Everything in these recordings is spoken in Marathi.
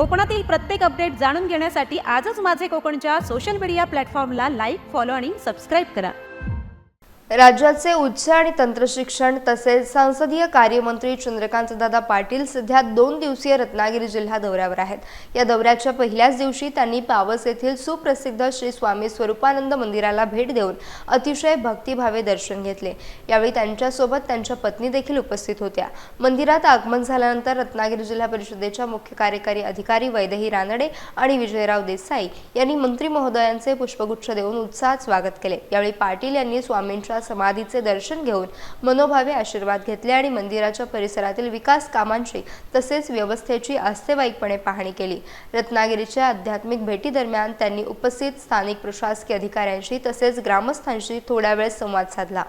कोकणातील प्रत्येक अपडेट जाणून घेण्यासाठी आजच माझे कोकणच्या सोशल मीडिया प्लॅटफॉर्मला लाईक, फॉलो आणि सबस्क्राईब करा। राज्याचे उच्च आणि तंत्रशिक्षण तसेच संसदीय कार्यमंत्री चंद्रकांतदादा पाटील सध्या 2 दिवसीय रत्नागिरी जिल्हा दौऱ्यावर आहेत। या दौऱ्याच्या पहिल्याच दिवशी त्यांनी पावस येथील सुप्रसिद्ध श्री स्वामी स्वरूपानंद मंदिराला भेट देऊन अतिशय भक्तिभावे दर्शन घेतले। यावेळी त्यांच्यासोबत त्यांच्या पत्नी देखील उपस्थित होत्या। मंदिरात आगमन झाल्यानंतर रत्नागिरी जिल्हा परिषदेच्या मुख्य कार्यकारी अधिकारी वैदेही रानडे आणि विजयराव देसाई यांनी मंत्री महोदयांचे पुष्पगुच्छ देऊन उत्साहात स्वागत केले। यावेळी पाटील यांनी स्वामींच्या समाधीचे दर्शन घेऊन मनोभावे आशीर्वाद घेतले आणि मंदिराच्या परिसरातील विकास कामांची तसेच व्यवस्थेची आस्थेवाईकपणे पाहणी केली। रत्नागिरीच्या आध्यात्मिक भेटी दरम्यान त्यांनी उपस्थित स्थानिक प्रशासकीय अधिकाऱ्यांशी तसेच ग्रामस्थांशी थोडा वेळ संवाद साधला।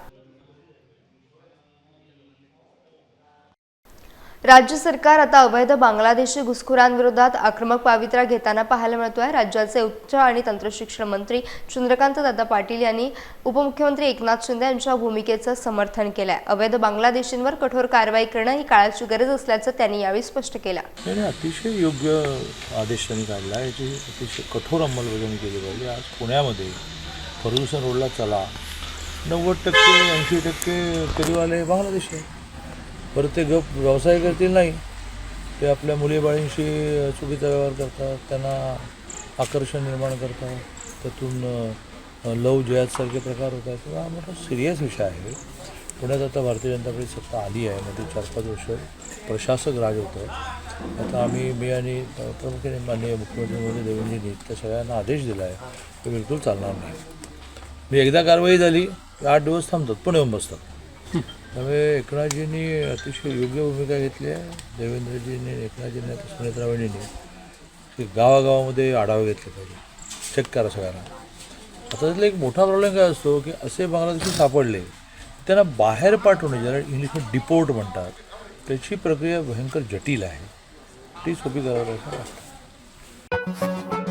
राज्य सरकार आता अवैध बांगलादेशी घुसखोरांविरोधात आक्रमक पवित्रा घेताना पाहायला मिळतोय। राज्याचे उच्च आणि तंत्रशिक्षण मंत्री चंद्रकांतदादा पाटील यांनी उपमुख्यमंत्री एकनाथ शिंदे यांच्या भूमिकेचं समर्थन केलंय। अवैध बांगलादेशींवर कठोर कारवाई करणं ही काळाची गरज असल्याचं त्यांनी यावेळी स्पष्ट केलं। अतिशय योग्य आदेश त्यांनी काढला, याची अतिशय कठोर अंमलबजावणी केली पाहिजे। आज पुण्यामध्ये फर्ग्युसन रोडला चला 90% 80% फेरीवाले बांगलादेशी आहेत। परत ते गप व्यवसाय करतील नाही, ते आपल्या मुलीबाळींशी चुकीचा व्यवहार करतात, त्यांना आकर्षण निर्माण करतात, त्यातून लव जयासारखे प्रकार होतात। तेव्हा हा मोठा सिरियस विषय आहे। पुण्यात आता भारतीय जनता पार्टी सत्ता आली आहे, मध्ये 4-5 वर्ष प्रशासक राज होतं। आता मी आणि प्रामुख्याने माननीय मुख्यमंत्री महोदय देवेंद्रजींनी त्या सगळ्यांना आदेश दिला आहे की बिलकुल चालणार नाही। मी एकदा कारवाई झाली 8 दिवस थांबतात, पण येऊन बसतात। त्यामुळे एकनाथजींनी अतिशय योग्य भूमिका घेतली आहे। देवेंद्रजींनी, एकनाथजींनी, सुनेत्रा वहिनींनी गावागावामध्ये आढावा घेतले पाहिजे, चेक करा सगळ्यांना। आता त्यातला एक मोठा प्रॉब्लेम काय असतो की असे बांगलादेशी सापडले त्यांना बाहेर पाठवणे, ज्याला इंग्लिशमध्ये डिपोर्ट म्हणतात, त्याची प्रक्रिया भयंकर जटिल आहे, ती सोपी करायला असं वाटतं।